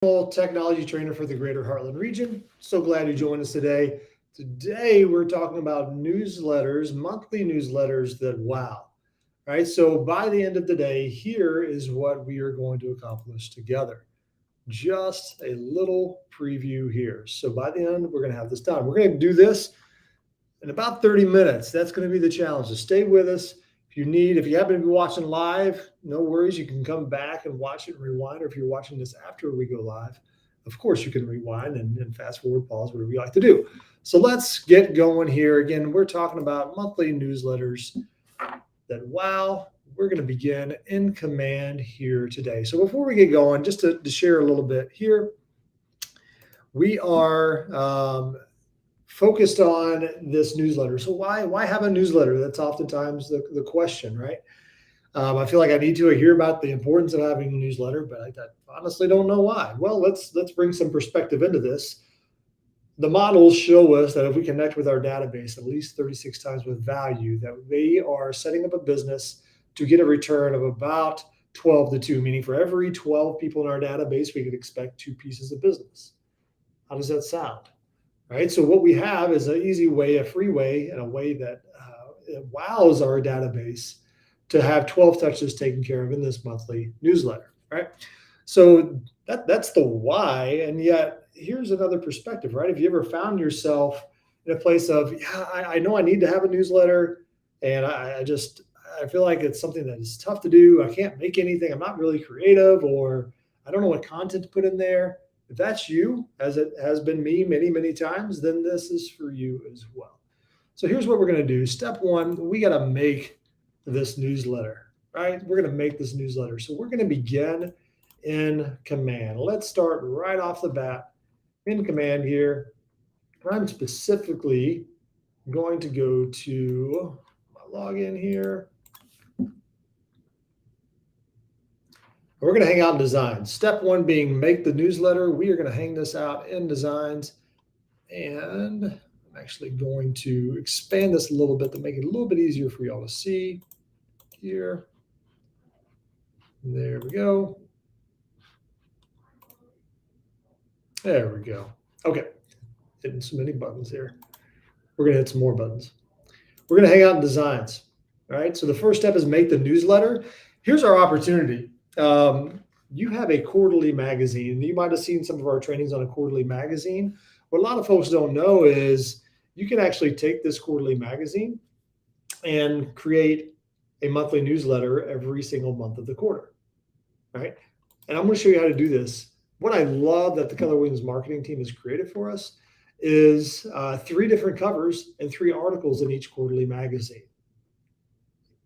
Technology trainer for the greater Heartland region. So glad you joined us today. Today, we're talking about newsletters, monthly newsletters that wow. Right. So, by the end of the day, here is what we are going to accomplish together. Just a little preview here. So, by the end, we're going to have this done. We're going to do this in about 30 minutes. That's going to be the challenge. So stay with us. If you happen to be watching live, no worries. You can come back and watch it and rewind. Or if you're watching this after we go live, of course you can rewind and fast forward, pause, whatever you like to do. So let's get going here. Again, we're talking about monthly newsletters that wow. We're going to begin in command here today. So before we get going, just to share a little bit here, we are focused on this newsletter. So why have a newsletter? That's oftentimes the question, right? I feel like I need to hear about the importance of having a newsletter, but I honestly don't know why. Well, let's bring some perspective into this. The models show us that if we connect with our database at least 36 times with value, that we are setting up a business to get a return of about 12 to 2, meaning for every 12 people in our database, we could expect 2 pieces of business. How does that sound? Right. So what we have is an easy way, a free way, and a way that it wows our database to have 12 touches taken care of in this monthly newsletter. Right. So that's the why. And yet here's another perspective, right? If you ever found yourself in a place of, yeah, I know I need to have a newsletter, and I feel like it's something that is tough to do. I can't make anything. I'm not really creative, or I don't know what content to put in there. If that's you, as it has been me many, many times, then this is for you as well. So here's what we're going to do. Step one, we got to make this newsletter, right? We're going to make this newsletter. So we're going to begin in command. Let's start right off the bat in command here. I'm specifically going to go to my login here. We're going to hang out in designs. Step one being make the newsletter. We are going to hang this out in designs. And I'm actually going to expand this a little bit to make it a little bit easier for y'all to see here. There we go. There we go. Okay. Hitting so many buttons here. We're going to hit some more buttons. We're going to hang out in designs. All right. So the first step is make the newsletter. Here's our opportunity. You have a quarterly magazine. You might have seen some of our trainings on a quarterly magazine. What a lot of folks don't know is you can actually take this quarterly magazine and create a monthly newsletter every single month of the quarter, right? And I'm going to show you how to do this. What I love that the Keller Williams marketing team has created for us is 3 different covers and 3 articles in each quarterly magazine,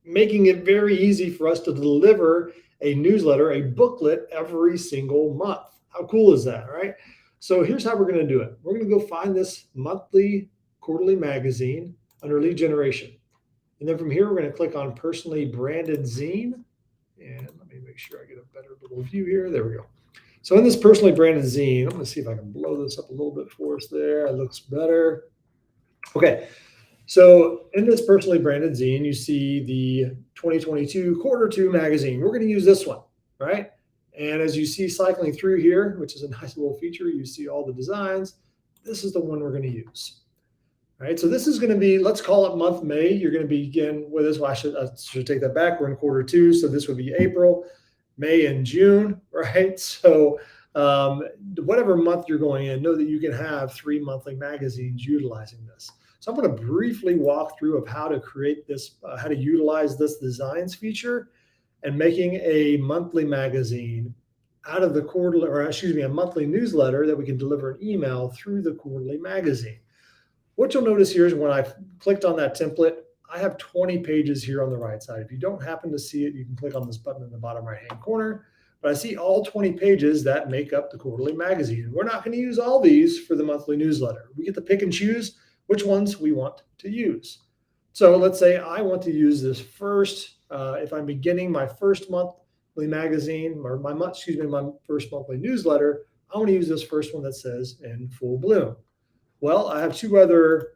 making it very easy for us to deliver a newsletter, a booklet every single month. How cool is that, right? So here's how we're going to do it. We're going to go find this monthly quarterly magazine under lead generation. And then from here, we're going to click on personally branded zine. And let me make sure I get a better little view here. There we go. So in this personally branded zine, I'm going to see if I can blow this up a little bit for us there. It looks better. Okay. So in this personally branded zine, you see the 2022 quarter 2 magazine. We're going to use this one, right? And as you see cycling through here, which is a nice little feature, you see all the designs. This is the one we're going to use. All right, so this is going to be, let's call it month May. You're going to begin with this. Well, I should take that back. We're in quarter 2, so this would be April, May, and June, right? So whatever month you're going in, know that you can have 3 monthly magazines utilizing this. So I'm going to briefly walk through of how to create this, how to utilize this designs feature and making a monthly magazine out of the quarterly, or excuse me, a monthly newsletter that we can deliver an email through the quarterly magazine. What you'll notice here is when I've clicked on that template, I have 20 pages here on the right side. If you don't happen to see it, you can click on this button in the bottom right-hand corner. But I see all 20 pages that make up the quarterly magazine. We're not going to use all these for the monthly newsletter. We get to pick and choose which ones we want to use. So let's say I want to use this first, if I'm beginning my first monthly magazine, or my first monthly newsletter, I want to use this first one that says In Full Bloom. Well, I have 2 other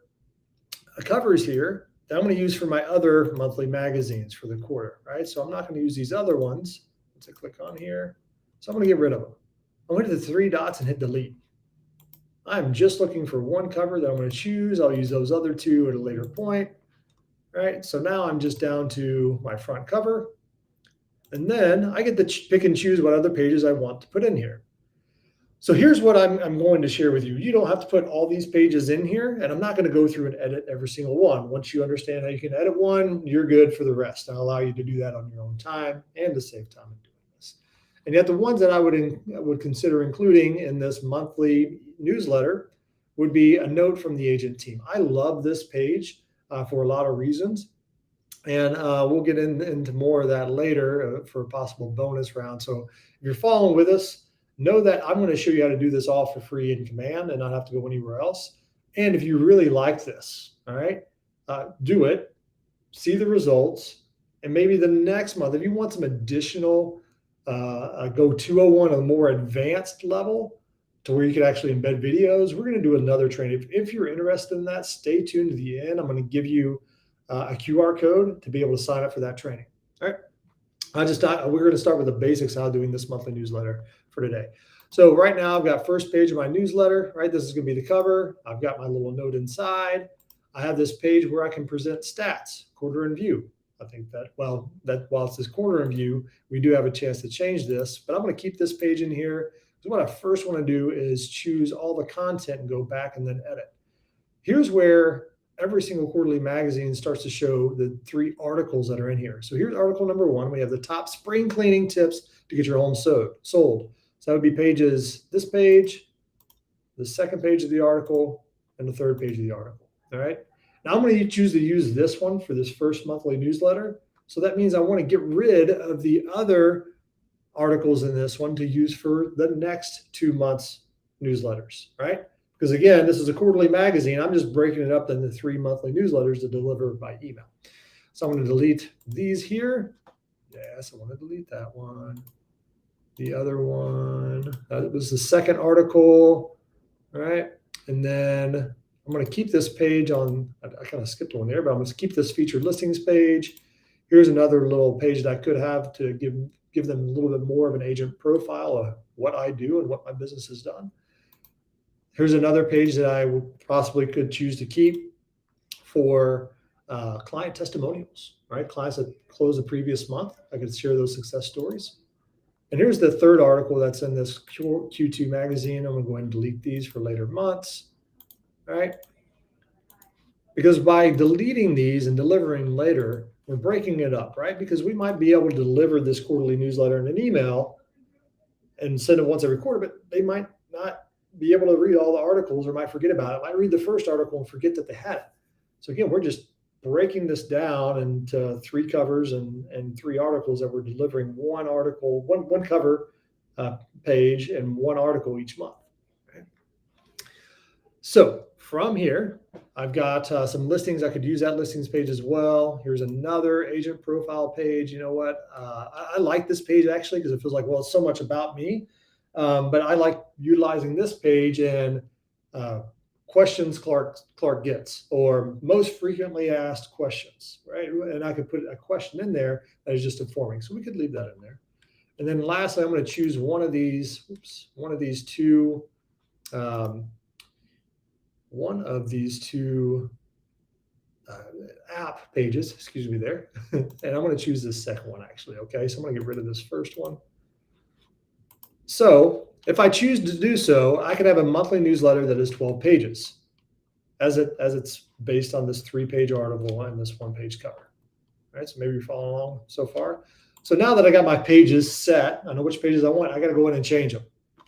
covers here that I'm going to use for my other monthly magazines for the quarter, right? So I'm not going to use these other ones. Let's click on here. So I'm going to get rid of them. I'm going to hit the three dots and hit delete. I'm just looking for one cover that I'm going to choose. I'll use those other two at a later point. All right, so now I'm just down to my front cover. And then I get to pick and choose what other pages I want to put in here. So here's what I'm going to share with you. You don't have to put all these pages in here, and I'm not going to go through and edit every single one. Once you understand how you can edit one, you're good for the rest. I'll allow you to do that on your own time and to save time in doing this. And yet the ones that I would consider including in this monthly newsletter would be a note from the agent team. I love this page for a lot of reasons. And we'll get into more of that later for a possible bonus round. So if you're following with us, know that I'm going to show you how to do this all for free in Command and not have to go anywhere else. And if you really like this, all right, do it, see the results, and maybe the next month, if you want some additional, go 201, a more advanced level to where you can actually embed videos, we're going to do another training. If you're interested in that, stay tuned to the end. I'm going to give you a QR code to be able to sign up for that training. All right. We're going to start with the basics of how doing this monthly newsletter for today. So right now I've got first page of my newsletter, right? This is going to be the cover. I've got my little note inside. I have this page where I can present stats, quarter in view. I think that while it's this quarter in view, we do have a chance to change this, but I'm going to keep this page in here. So what I first want to do is choose all the content and go back and then edit. Here's where every single quarterly magazine starts to show the 3 articles that are in here. So here's article number 1. We have the top spring cleaning tips to get your home sold. So that would be this page, the second page of the article, and the third page of the article. All right. Now I'm going to choose to use this one for this first monthly newsletter. So that means I want to get rid of the other articles in this one to use for the next 2 months newsletters, right? Because again, this is a quarterly magazine. I'm just breaking it up into 3 monthly newsletters to deliver by email. So I'm going to delete these here. Yes, I want to delete that one. The other one, that was the second article, all right? And then I'm going to keep this page on, I kind of skipped one there, but I'm going to keep this featured listings page. Here's another little page that I could have to give them a little bit more of an agent profile of what I do and what my business has done. Here's another page that I possibly could choose to keep for client testimonials, right? Clients that closed the previous month. I could share those success stories. And here's the third article that's in this Q2 magazine. I'm going to go ahead and delete these for later months, all right? Because by deleting these and delivering later, we're breaking it up, right? Because we might be able to deliver this quarterly newsletter in an email and send it once every quarter, but they might not be able to read all the articles or might forget about it. Might read the first article and forget that they had it. So again, we're just breaking this down into 3 covers and 3 articles that we're delivering one article, one cover page and 1 article each month. Okay. So from here, I've got some listings. I could use that listings page as well. Here's another agent profile page. You know what? I like this page actually because it feels like, well, it's so much about me. But I like utilizing this page in questions Clark gets, or most frequently asked questions, right? And I could put a question in there that is just informing. So we could leave that in there. And then lastly, I'm going to choose one of these two app pages, excuse me there. And I'm going to choose this second one actually. Okay. So I'm going to get rid of this first one. So if I choose to do so, I can have a monthly newsletter that is 12 pages as it's based on this 3-page article and this 1-page cover. All right. So maybe you're following along so far. So now that I got my pages set, I know which pages I want, I got to go in and change them.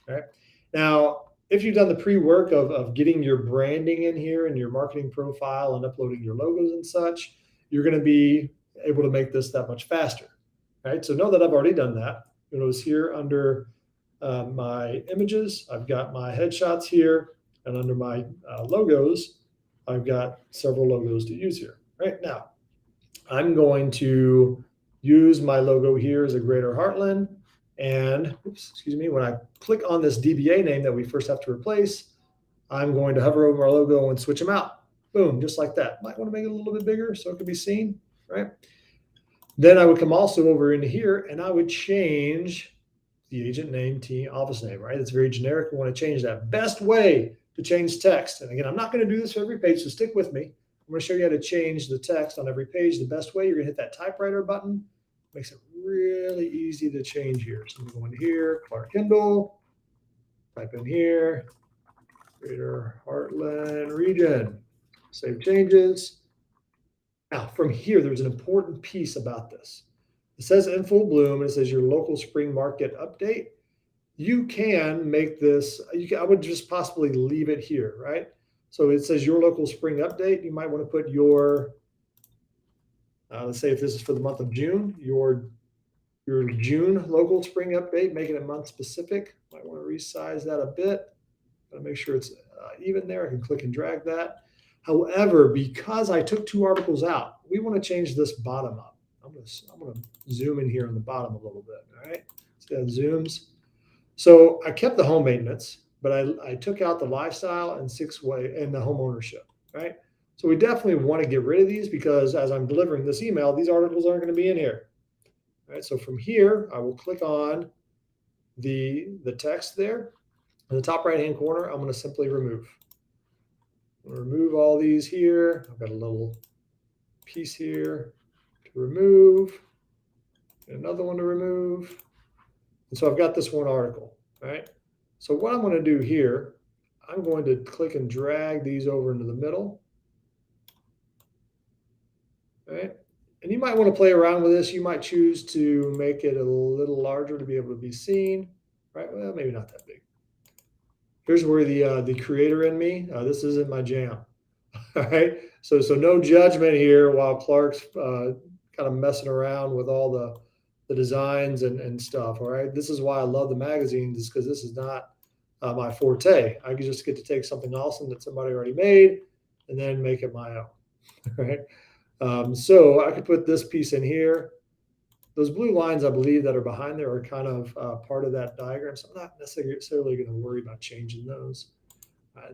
All right. Now, if you've done the pre-work of getting your branding in here and your marketing profile and uploading your logos and such, you're going to be able to make this that much faster. Right. So know that I've already done that. It was here under my images. I've got my headshots here, and under my logos, I've got several logos to use here. Right now, I'm going to use my logo here as a Greater Heartland. And when I click on this DBA name that we first have to replace, I'm going to hover over our logo and switch them out. Boom, just like that. Might want to make it a little bit bigger so it can be seen, right? Then I would come also over into here and I would change the agent name, team, office name, right? It's very generic. We want to change that. Best way to change text. And again, I'm not going to do this for every page, so stick with me. I'm going to show you how to change the text on every page. The best way, you're going to hit that typewriter button. Makes it really easy to change here. So I'm going to go into here, Clark Kendall, type in here, Greater Heartland region, save changes. Now from here, there's an important piece about this. It says in full bloom, and it says your local spring market update. You can make this, I would just possibly leave it here, right? So it says your local spring update. You might want to put your, let's say if this is for the month of June, your June local spring update, making it month specific. Might want to resize that a bit. Gotta make sure it's even there. I can click and drag that. However, because I took 2 articles out, we want to change this bottom up. I'm gonna zoom in here on the bottom a little bit. All right, see how it zooms. So I kept the home maintenance, but I took out the lifestyle and 6-way and the home ownership. Right. So we definitely want to get rid of these because as I'm delivering this email, these articles aren't going to be in here. All right. So from here, I will click on the text there in the top right hand corner. I'm going to simply remove. Remove all these here. I've got a little piece here to remove, and another one to remove. And so I've got this one article, right? So what I'm going to do here, I'm going to click and drag these over into the middle, right? And you might want to play around with this. You might choose to make it a little larger to be able to be seen, right? Well, maybe not that big. Here's where the creator in me, this isn't my jam. All right. So no judgment here while Clark's kind of messing around with all the designs and stuff. All right. This is why I love the magazines, is because this is not my forte. I can just get to take something awesome that somebody already made and then make it my own. All right. So I could put this piece in here. Those blue lines, I believe, that are behind there are kind of part of that diagram. So I'm not necessarily going to worry about changing those.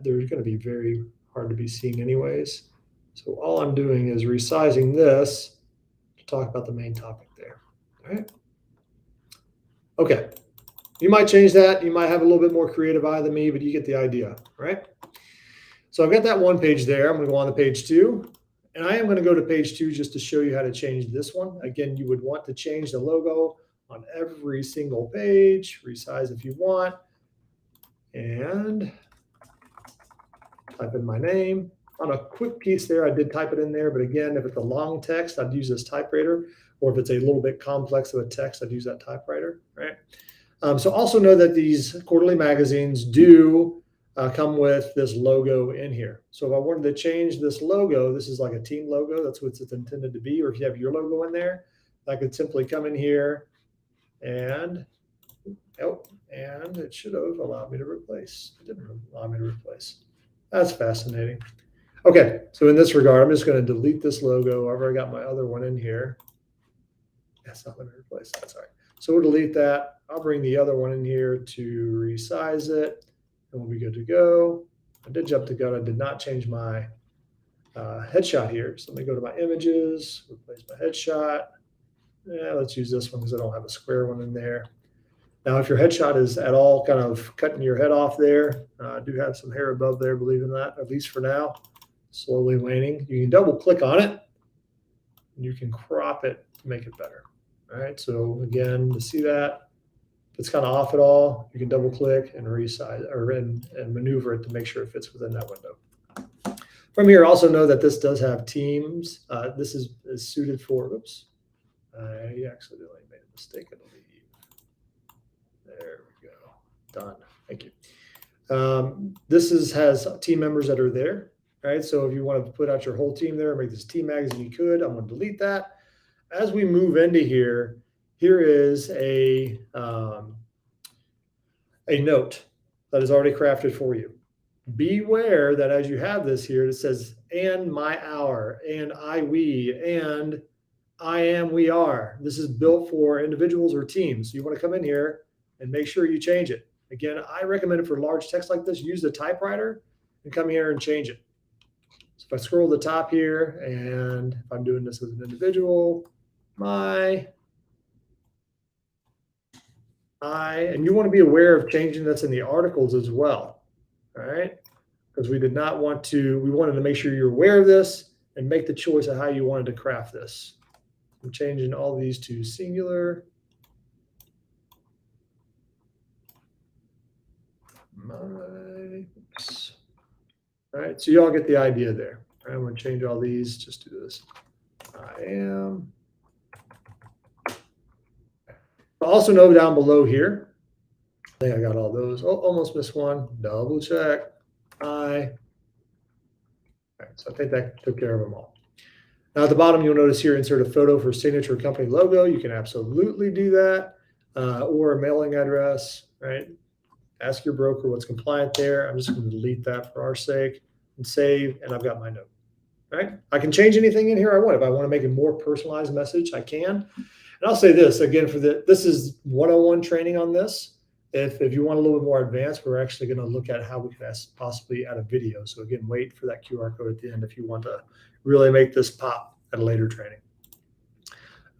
They're going to be very hard to be seen anyways. So all I'm doing is resizing this to talk about the main topic there. All right. Okay. You might change that. You might have a little bit more creative eye than me, but you get the idea, right? So I've got that one page there. I'm going to go on to page 2. And I am going to go to page 2 just to show you how to change this one. Again, you would want to change the logo on every single page, resize if you want, and type in my name. On a quick piece there, I did type it in there, but again, if it's a long text, I'd use this typewriter, or if it's a little bit complex of a text, I'd use that typewriter, right? So also know that these quarterly magazines do come with this logo in here. So if I wanted to change this logo, this is like a team logo. That's what it's intended to be. Or if you have your logo in there, I could simply come in here and it should have allowed me to replace. It didn't allow me to replace. That's fascinating. Okay, so in this regard, I'm just going to delete this logo. I've already got my other one in here. That's not letting me replace that. Sorry. So we'll delete that. I'll bring the other one in here to resize it. And we'll be good to go. I did jump the gun. I did not change my headshot here. So let me go to my images, replace my headshot. Yeah, let's use this one because I don't have a square one in there. Now, if your headshot is at all kind of cutting your head off there, I do have some hair above there, believe it or not, at least for now, slowly waning. You can double click on it and you can crop it to make it better. All right. So again, to see that, it's kind of off at all, you can double click and resize or and maneuver it to make sure it fits within that window. From here, also know that this does have teams. This is suited for, oops, I accidentally made a mistake, I believe. There we go, done, thank you. This has team members that are there, right? So if you want to put out your whole team there and make this team magazine, you could. I'm going to delete that. As we move into here, here is a note that is already crafted for you. Beware that as you have this here, it says, and my hour, and I, we, and I am, we are. This is built for individuals or teams. So you want to come in here and make sure you change it. Again, I recommend it for large text like this, use the typewriter and come here and change it. So if I scroll to the top here, and if I'm doing this as an individual, my and you want to be aware of changing that's in the articles as well. All right. Because we wanted to make sure you're aware of this and make the choice of how you wanted to craft this. I'm changing all these to singular. Oops. All right, so you all get the idea there. All right, I'm going to change all these. Just do this. I am. Also know down below here, I think I got all those. Oh, almost missed one. Double check. All right, so I think that took care of them all. Now at the bottom, you'll notice here, insert a photo for signature company logo. You can absolutely do that, or a mailing address, right? Ask your broker what's compliant there. I'm just going to delete that for our sake and save, and I've got my note. Right? I can change anything in here I want. If I want to make a more personalized message, I can. And I'll say this again this is 101 training on this. If you want a little bit more advanced, we're actually going to look at how we can possibly add a video. So again, wait for that QR code at the end if you want to really make this pop at a later training.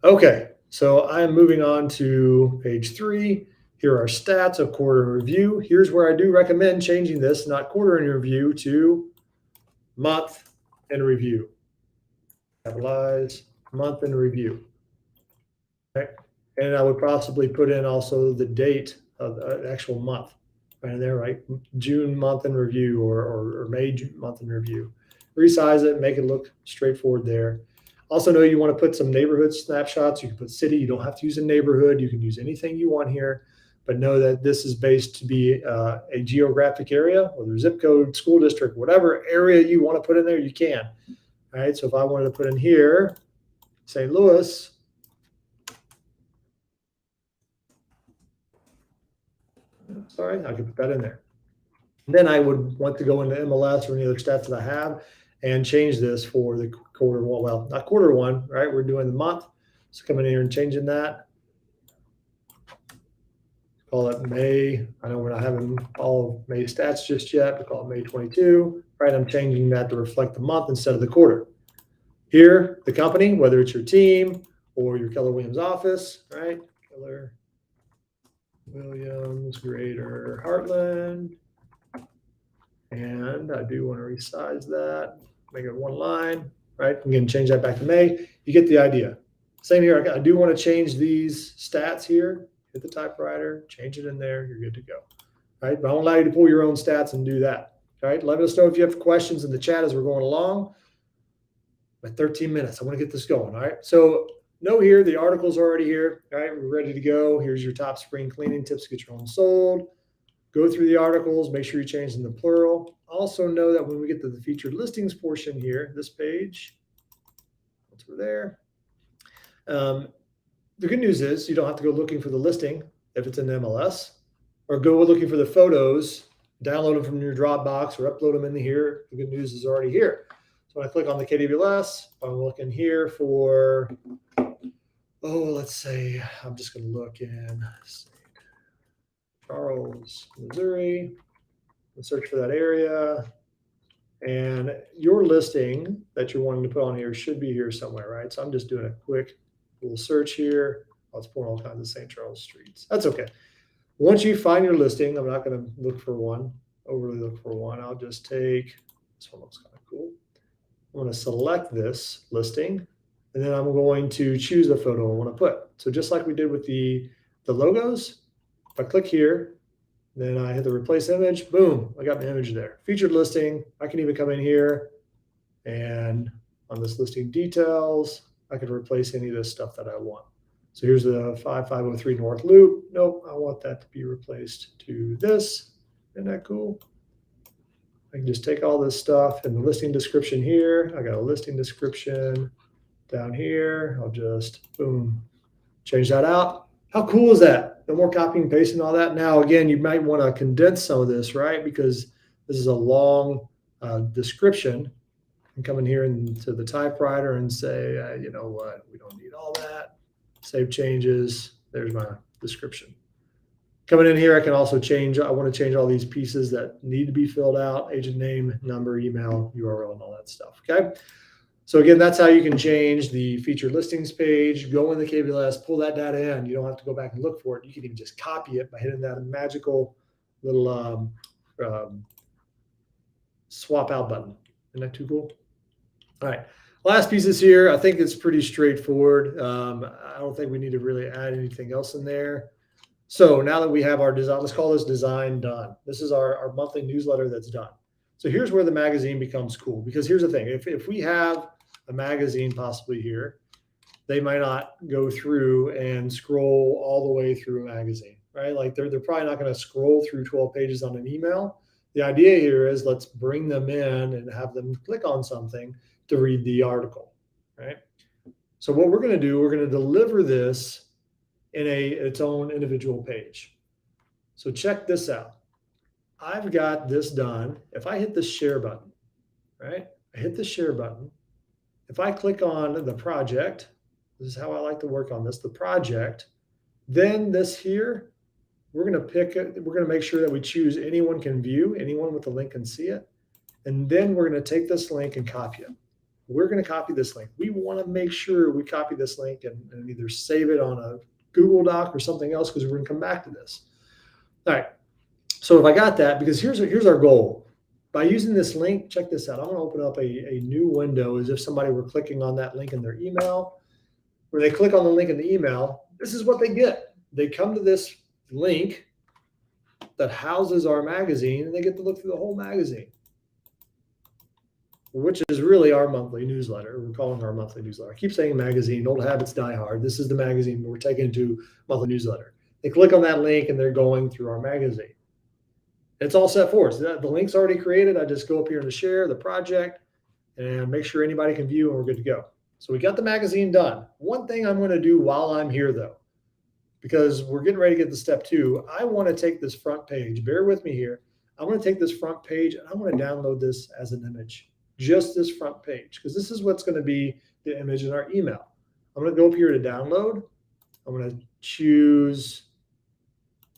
Okay, so I am moving on to page 3. Here are stats of quarter in review. Here's where I do recommend changing this, not quarter in review, to month in review. Capitalize month in review. Okay. And I would possibly put in also the date of the actual month right in there, right? June month in review or May month in review. Resize it, make it look straightforward there. Also know you want to put some neighborhood snapshots. You can put city. You don't have to use a neighborhood. You can use anything you want here. But know that this is based to be a geographic area, whether zip code, school district, whatever area you want to put in there, you can. All right, so if I wanted to put in here, St. Louis, sorry, I could put that in there. Then I would want to go into MLS or any other stats that I have and change this for the quarter one. Well, not quarter one, right? We're doing the month. So coming in here and changing that. Call it May. I know we're not having all of May stats just yet, but call it May 22, right? I'm changing that to reflect the month instead of the quarter. Here, the company, whether it's your team or your Keller Williams office, right? Keller Williams, Greater Heartland. And I do want to resize that, make it one line, right? I'm going to change that back to May. You get the idea. Same here. I do want to change these stats here. Hit the typewriter, change it in there. You're good to go. All right. But I won't allow you to pull your own stats and do that. All right. Let us know if you have questions in the chat as we're going along. By 13 minutes, I want to get this going. All right. So know here, the article's already here. All right. We're ready to go. Here's your top spring cleaning tips to get your home sold. Go through the articles. Make sure you change them to plural. Also know that when we get to the featured listings portion here, this page, once we're there, the good news is you don't have to go looking for the listing if it's in MLS, or go looking for the photos, download them from your Dropbox or upload them into here. The good news is already here. So when I click on the KWLS, I'm looking here for, let's say, I'm just going to look in St. Charles, Missouri, and search for that area. And your listing that you're wanting to put on here should be here somewhere, right? So I'm just doing a quick little search here. Let's pull all kinds of St. Charles streets. That's okay. Once you find your listing, I'm not going to look for one, overly look for one. I'll just take, this one looks kind of cool. I'm going to select this listing, and then I'm going to choose the photo I want to put. So just like we did with the logos, if I click here, then I hit the replace image, boom, I got my image there. Featured listing, I can even come in here and on this listing details, I can replace any of this stuff that I want. So here's the 5503 North Loop. Nope, I want that to be replaced to this. Isn't that cool? I can just take all this stuff in the listing description here. I got a listing description down here. I'll just, boom, change that out. How cool is that? No more copying and pasting all that. Now, again, you might want to condense some of this, right? Because this is a long description. And come in here into the typewriter and say, you know what, we don't need all that. Save changes. There's my description. Coming in here, I can also change. I want to change all these pieces that need to be filled out: agent name, number, email, URL, and all that stuff. Okay. So again, that's how you can change the featured listings page, go in the KWS, pull that data in. You don't have to go back and look for it. You can even just copy it by hitting that magical little swap out button. Isn't that too cool? All right. Last pieces here. I think it's pretty straightforward. I don't think we need to really add anything else in there. So now that we have our design, let's call this design done. This is our monthly newsletter that's done. So here's where the magazine becomes cool, because here's the thing. If we have a magazine possibly here, they might not go through and scroll all the way through a magazine, right? Like they're probably not going to scroll through 12 pages on an email. The idea here is let's bring them in and have them click on something to read the article, right? So what we're going to do, we're going to deliver this in its own individual page. So check this out. I've got this done. If I hit the share button, right? I hit the share button. If I click on the project, this is how I like to work on this, the project, then this here, we're going to pick it. We're going to make sure that we choose anyone can view, anyone with the link can see it. And then we're going to take this link and copy it. We're going to copy this link. We want to make sure we copy this link and either save it on a Google Doc or something else, because we're going to come back to this. All right. So if I got that, because here's our goal. By using this link, check this out. I'm going to open up a new window as if somebody were clicking on that link in their email. When they click on the link in the email, this is what they get. They come to this link that houses our magazine, and they get to look through the whole magazine, which is really our monthly newsletter. We're calling our monthly newsletter. I keep saying magazine. Old habits die hard. This is the magazine we're taking to monthly newsletter. They click on that link, and they're going through our magazine. It's all set for us. The link's already created. I just go up here to share the project and make sure anybody can view, and we're good to go. So we got the magazine done. One thing I'm going to do while I'm here, though, because we're getting ready to get to step 2, I want to take this front page. Bear with me here. I'm going to take this front page, and I'm going to download this as an image, just this front page, because this is what's going to be the image in our email. I'm going to go up here to download. I'm going to choose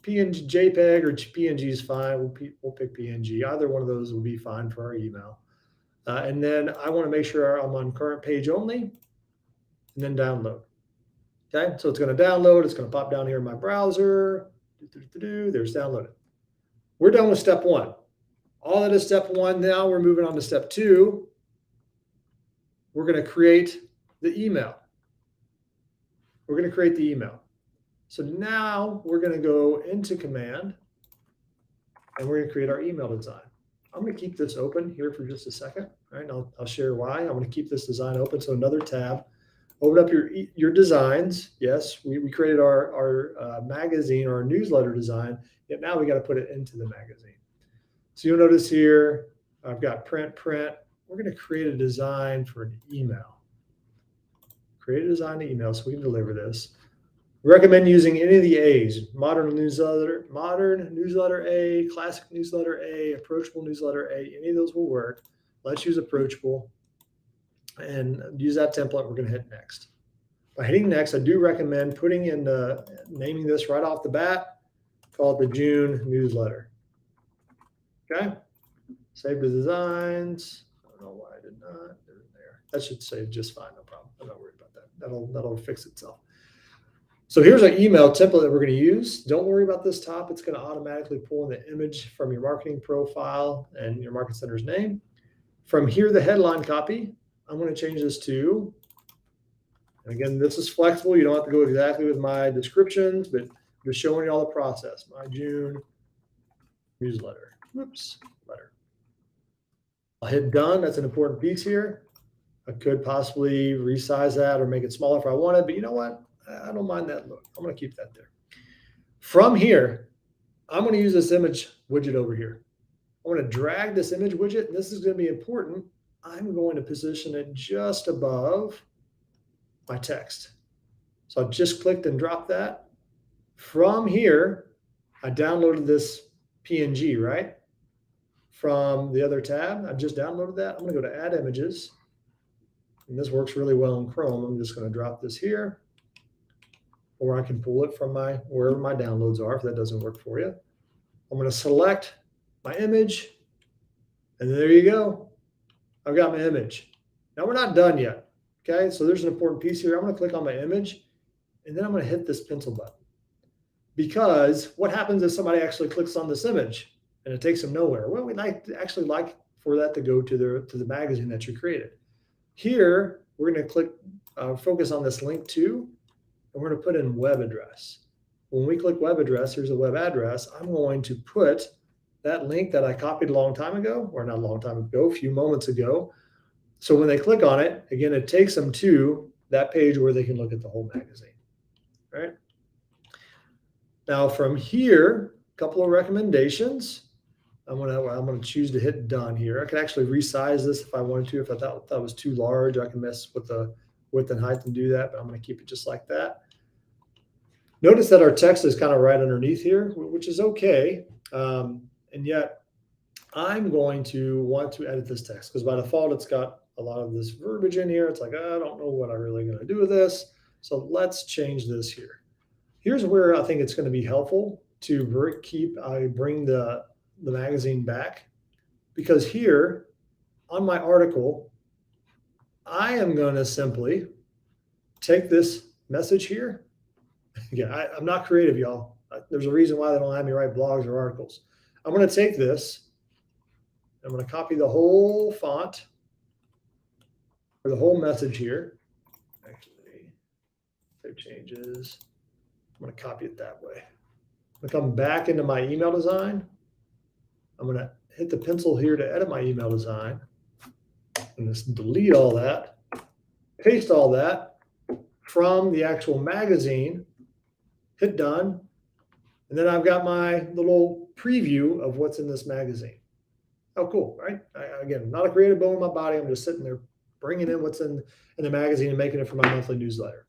PNG, JPEG, or PNG is fine. We'll pick PNG. Either one of those will be fine for our email. And then I want to make sure I'm on current page only, and then download. Okay, so it's going to download. It's going to pop down here in my browser. There's downloaded. We're done with step 1. All that is step 1. Now we're moving on to step 2. We're going to create the email. We're going to create the email. So now we're going to go into command, and we're going to create our email design. I'm going to keep this open here for just a second. All right, and I'll share why. I'm going to keep this design open. So another tab. Open up your designs. Yes, we created our magazine or our newsletter design. Yet now we got to put it into the magazine. So you'll notice here I've got print. We're going to create a design for an email. Create a design to email so we can deliver this. We recommend using any of the A's: modern newsletter A, classic newsletter A, approachable newsletter A. Any of those will work. Let's use approachable and use that template. We're going to hit next. By hitting next, I do recommend putting in naming this right off the bat. Call it the June newsletter. Okay. Save the designs. I don't know why I did not. They're in there. That should save just fine. No problem. I'm not worried about that. That'll fix itself. So here's our email template that we're going to use. Don't worry about this top. It's going to automatically pull in the image from your marketing profile and your market center's name. From here, the headline copy, I'm going to change this to, and again, this is flexible. You don't have to go exactly with my descriptions, but I'm just showing you all the process. My June newsletter. Letter. I'll hit done. That's an important piece here. I could possibly resize that or make it smaller if I wanted, but you know what? I don't mind that look. I'm going to keep that there. From here, I'm going to use this image widget over here. I'm going to drag this image widget, and this is going to be important. I'm going to position it just above my text. So I just clicked and dropped that. From here, I downloaded this PNG, right? From the other tab, I just downloaded that. I'm going to go to Add Images, and this works really well in Chrome. I'm just going to drop this here, or I can pull it from wherever my downloads are if that doesn't work for you. I'm going to select my image, and there you go. I've got my image. Now we're not done yet. Okay, so there's an important piece here. I'm going to click on my image, and then I'm going to hit this pencil button. Because what happens if somebody actually clicks on this image and it takes them nowhere? Well, we actually like for that to go to the magazine that you created. Here, we're going to click focus on this link to, and we're going to put in web address. When we click web address, here's a web address. I'm going to put that link that I copied a long time ago, or not a long time ago, a few moments ago. So when they click on it, again, it takes them to that page where they can look at the whole magazine, right? Now from here, a couple of recommendations. I'm gonna choose to hit done here. I can actually resize this if I wanted to. If I thought that was too large, I can mess with the width and height and do that, but I'm gonna keep it just like that. Notice that our text is kind of right underneath here, which is okay. And yet I'm going to want to edit this text because by default, it's got a lot of this verbiage in here. It's like, I don't know what I'm really gonna do with this. So let's change this here. Here's where I think it's going to be helpful to bring the magazine back, because here on my article, I am going to simply take this message here. Again, I'm not creative, y'all. There's a reason why they don't have me write blogs or articles. I'm going to take this. I'm going to copy the whole font or the whole message here. Actually, save changes. I'm going to copy it that way. I'm going to come back into my email design. I'm going to hit the pencil here to edit my email design. And just delete all that, paste all that from the actual magazine, hit done. And then I've got my little preview of what's in this magazine. Oh, cool, right? Again, not a creative bone in my body. I'm just sitting there bringing in what's in the magazine and making it for my monthly newsletter.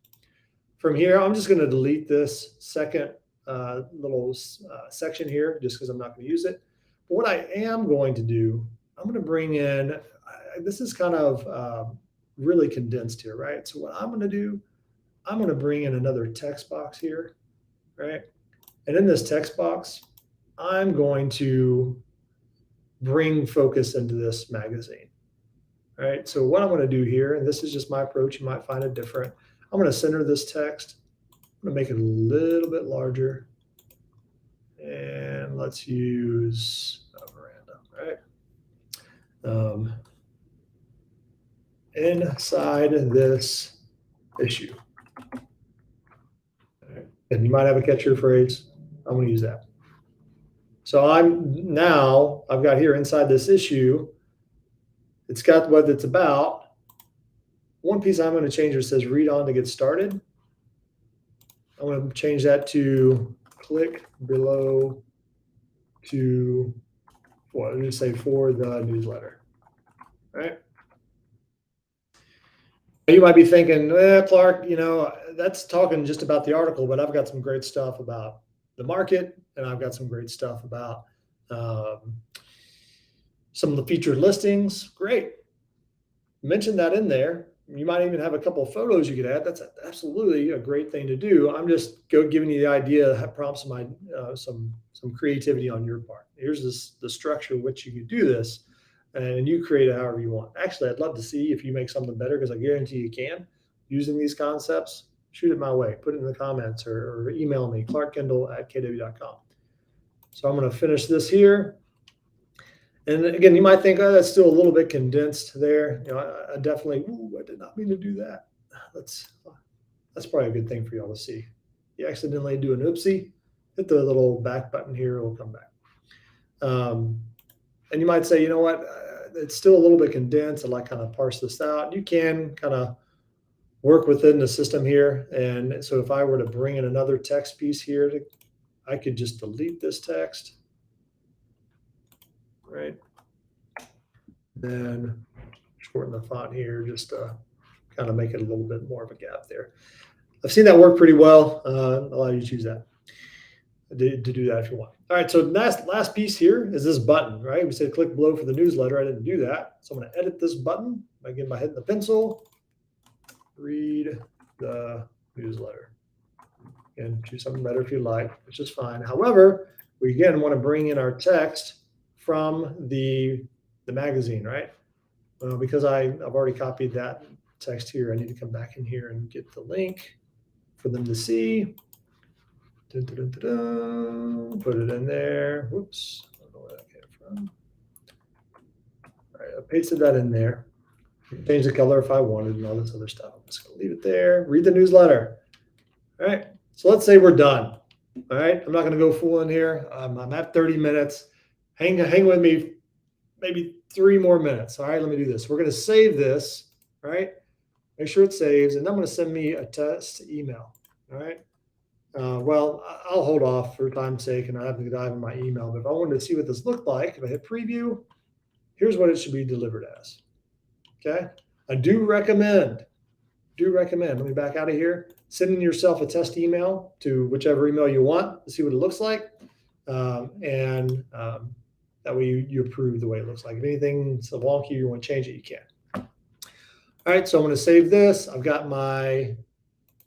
From here, I'm just going to delete this second little section here just because I'm not going to use it. But what I am going to do, I'm going to bring in, this is kind of really condensed here, right? So what I'm going to do, I'm going to bring in another text box here, right? And in this text box, I'm going to bring focus into this magazine, right? So what I'm going to do here, and this is just my approach, you might find it different. I'm going to center this text. I'm going to make it a little bit larger. And let's use Miranda, right? Inside this issue. Right. And you might have a catch-your phrase. I'm going to use that. So I've got here inside this issue, it's got what it's about. One piece I'm going to change it says read on to get started. I'm going to change that to click below to what? Let me say for the newsletter. Right? You might be thinking, Clark, that's talking just about the article, but I've got some great stuff about the market, and I've got some great stuff about some of the featured listings. Great. Mention that in there. You might even have a couple of photos you could add. That's absolutely a great thing to do. I'm just giving you the idea, prompt some creativity on your part. Here's the structure which you can do this, and you create it however you want. Actually, I'd love to see if you make something better, because I guarantee you can. Using these concepts, shoot it my way. Put it in the comments or email me, clarkkendall@kw.com. So I'm going to finish this here. And again, you might think, oh, that's still a little bit condensed there. I definitely, I did not mean to do that. That's probably a good thing for y'all to see. You accidentally do an oopsie, hit the little back button here, it will come back. And you might say, you know what, it's still a little bit condensed. I'd like kind of parse this out. You can kind of work within the system here. And so if I were to bring in another text piece here, I could just delete this text. Right. Then shorten the font here just to kind of make it a little bit more of a gap there. I've seen that work pretty well. Allow you to choose that to do that if you want. All right. So last piece here is this button, right? We said click below for the newsletter. I didn't do that. So I'm going to edit this button again by hitting the pencil. Read the newsletter. And choose something better if you like, which is fine. However, we again want to bring in our text from the magazine, right? Because I've already copied that text here, I need to come back in here and get the link for them to see. Dun, dun, dun, dun, dun. Put it in there. Whoops, I don't know where that came from. All right, I pasted that in there. Change the color if I wanted and all this other stuff. I'm just gonna leave it there. Read the newsletter. All right, so let's say we're done. All right, I'm not gonna go full in here. I'm at 30 minutes. Hang with me, maybe 3 more minutes. All right, let me do this. We're gonna save this, all right? Make sure it saves, and I'm gonna send me a test email, all right? Well, I'll hold off for time's sake and I have to dive in my email. But if I wanted to see what this looked like, if I hit preview, here's what it should be delivered as. Okay. I do recommend, let me back out of here, sending yourself a test email to whichever email you want to see what it looks like. That way you approve the way it looks like. If anything's so wonky, you want to change it, you can. All right. So I'm going to save this. I've got my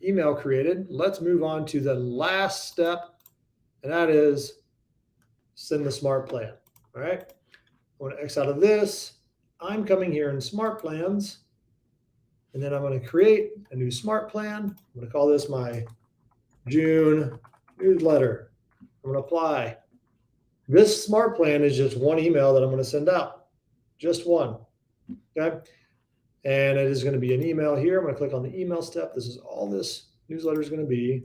email created. Let's move on to the last step, and that is send the smart plan. All right. I want to X out of this. I'm coming here in smart plans, and then I'm going to create a new smart plan. I'm going to call this my June newsletter. I'm going to apply. This smart plan is just one email that I'm going to send out, just one. Okay. And it is going to be an email here. I'm going to click on the email step. This is all this newsletter is going to be.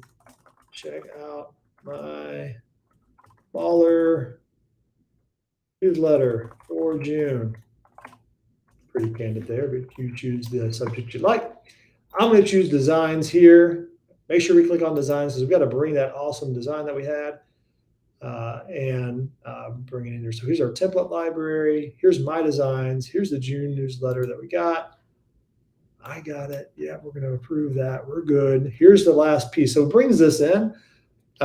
Check out my baller newsletter for June. Pretty candid there, but you choose the subject you like. I'm going to choose designs here. Make sure we click on designs because we've got to bring that awesome design that we had and bring it in here. So here's our template library. Here's my designs. Here's the June newsletter that we got. I got it. Yeah, we're going to approve that. We're good. Here's the last piece. So it brings this in.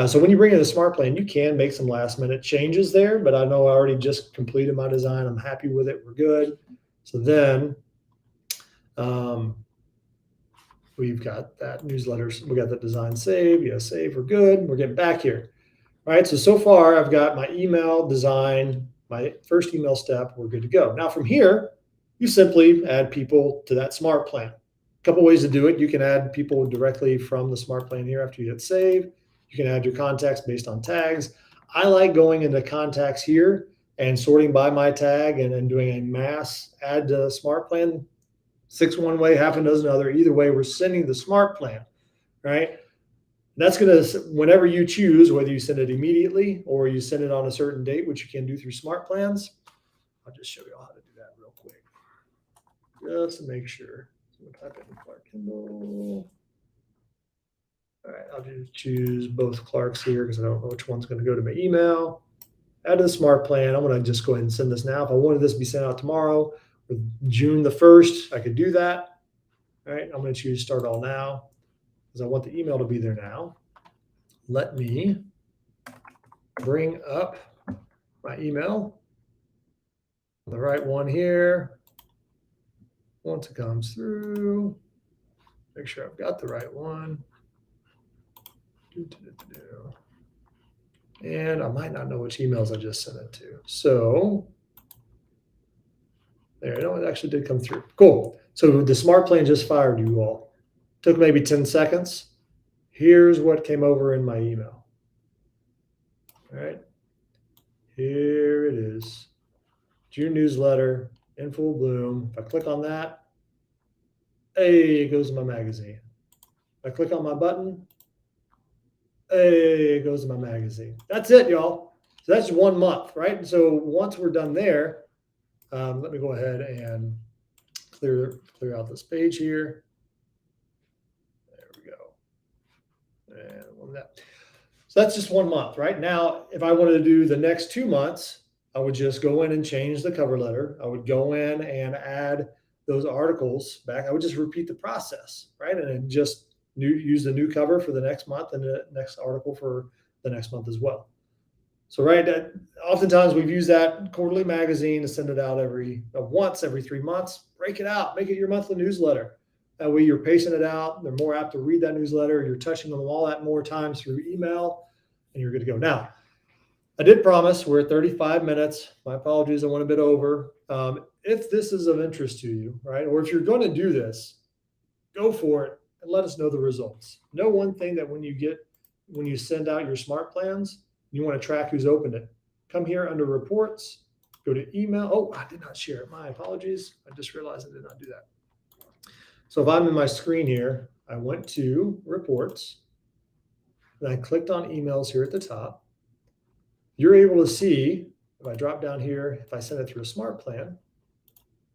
So when you bring in a smart plan, you can make some last minute changes there, but I know I already just completed my design. I'm happy with it. We're good. So then we've got that newsletter. We got the design saved. Yeah, save. We're good. We're getting back here. All right. So far I've got my email design, my first email step. We're good to go. Now from here, you simply add people to that smart plan. A couple ways to do it. You can add people directly from the smart plan here after you hit save. You can add your contacts based on tags. I like going into contacts here and sorting by my tag and then doing a mass add to smart plan. 6 one way, half a dozen other. Either way, we're sending the smart plan, right? That's going to, whenever you choose, whether you send it immediately or you send it on a certain date, which you can do through smart plans. I'll just show you all how to do that real quick. Just to make sure. So we'll type in Clark Kendall. All right, I'll just choose both Clarks here because I don't know which one's going to go to my email. Add to the smart plan. I'm going to just go ahead and send this now. If I wanted this to be sent out tomorrow, with June the 1st, I could do that. All right, I'm going to choose start all now because I want the email to be there now. Let me bring up my email. The right one here. Once it comes through, make sure I've got the right one. And I might not know which emails I just sent it to. So there, no, it actually did come through. Cool. So the smart plan just fired you all. Took maybe 10 seconds. Here's what came over in my email. All right. Here it is. June newsletter in full bloom. If I click on that, hey, it goes to my magazine. If I click on my button, hey, it goes to my magazine. That's it, y'all. So that's 1 month, right? And so once we're done there, let me go ahead and clear out this page here. There we go. And that. So that's just 1 month, right? Now, if I wanted to do the next 2 months, I would just go in and change the cover letter. I would go in and add those articles back. I would just repeat the process, right? And then just use the new cover for the next month and the next article for the next month as well. So, right, oftentimes we've used that quarterly magazine to send it out once every 3 months. Break it out, make it your monthly newsletter. That way you're pacing it out. They're more apt to read that newsletter. You're touching them all that more times through email, and you're good to go. Now, I did promise we're at 35 minutes. My apologies, I went a bit over. If this is of interest to you, right, or if you're going to do this, go for it and let us know the results. Know one thing that when you send out your smart plans, you want to track who's opened it. Come here under reports, go to email. Oh, I did not share it. My apologies. I just realized I did not do that. So if I'm in my screen here, I went to reports and I clicked on emails here at the top. You're able to see, if I drop down here, if I send it through a smart plan,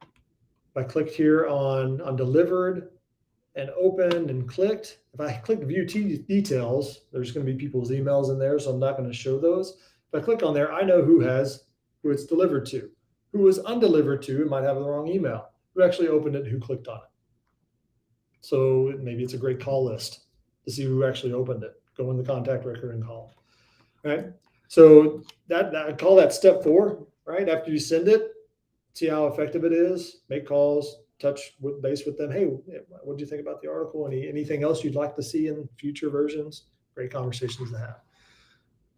if I clicked here on delivered and opened and clicked, if I click view details, there's going to be people's emails in there, so I'm not going to show those. If I click on there, I know who it's delivered to. Who was undelivered to, it might have the wrong email. Who actually opened it, who clicked on it. So maybe it's a great call list to see who actually opened it. Go in the contact record and call. Right? So that I call that step 4, right? After you send it, see how effective it is, make calls, touch base with them. Hey, what do you think about the article? Anything else you'd like to see in future versions? Great conversations to have.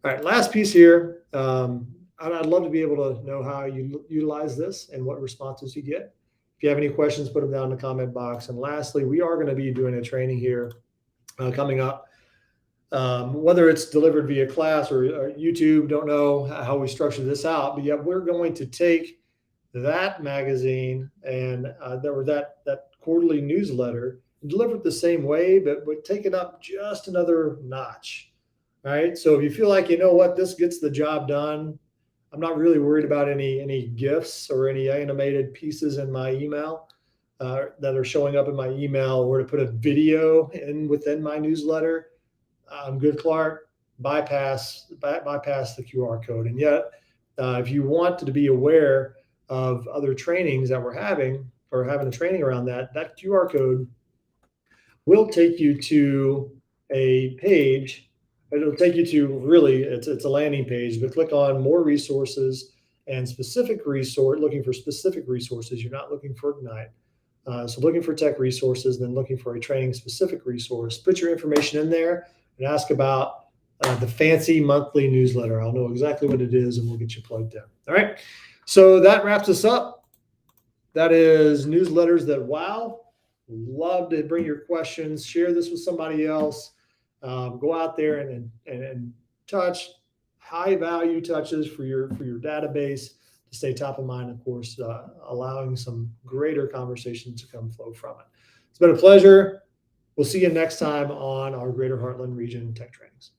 All right, last piece here. I'd love to be able to know how you utilize this and what responses you get. If you have any questions, put them down in the comment box. And lastly, we are going to be doing a training here coming up. Whether it's delivered via class or YouTube, don't know how we structure this out, but yet we're going to take that magazine and that quarterly newsletter and deliver it the same way, but take it up just another notch. Right. So if you feel like, you know what, this gets the job done, I'm not really worried about any gifts or any animated pieces in my email that are showing up in my email, or to put a video within my newsletter. I'm good, Clark. Bypass the QR code. And yet, if you want to be aware of other trainings that we're having, or having a training around that QR code will take you to a page. It'll take you to it's a landing page, but click on more resources and looking for specific resources. You're not looking for Ignite. So looking for tech resources, then looking for a training specific resource. Put your information in there and ask about the fancy monthly newsletter. I'll know exactly what it is and we'll get you plugged in. All right. So that wraps us up. That is newsletters that wow. Love to bring your questions. Share this with somebody else. Go out there and touch high value touches for your database to stay top of mind. Of course, allowing some greater conversations to flow from it. It's been a pleasure. We'll see you next time on our Greater Heartland Region Tech Trainings.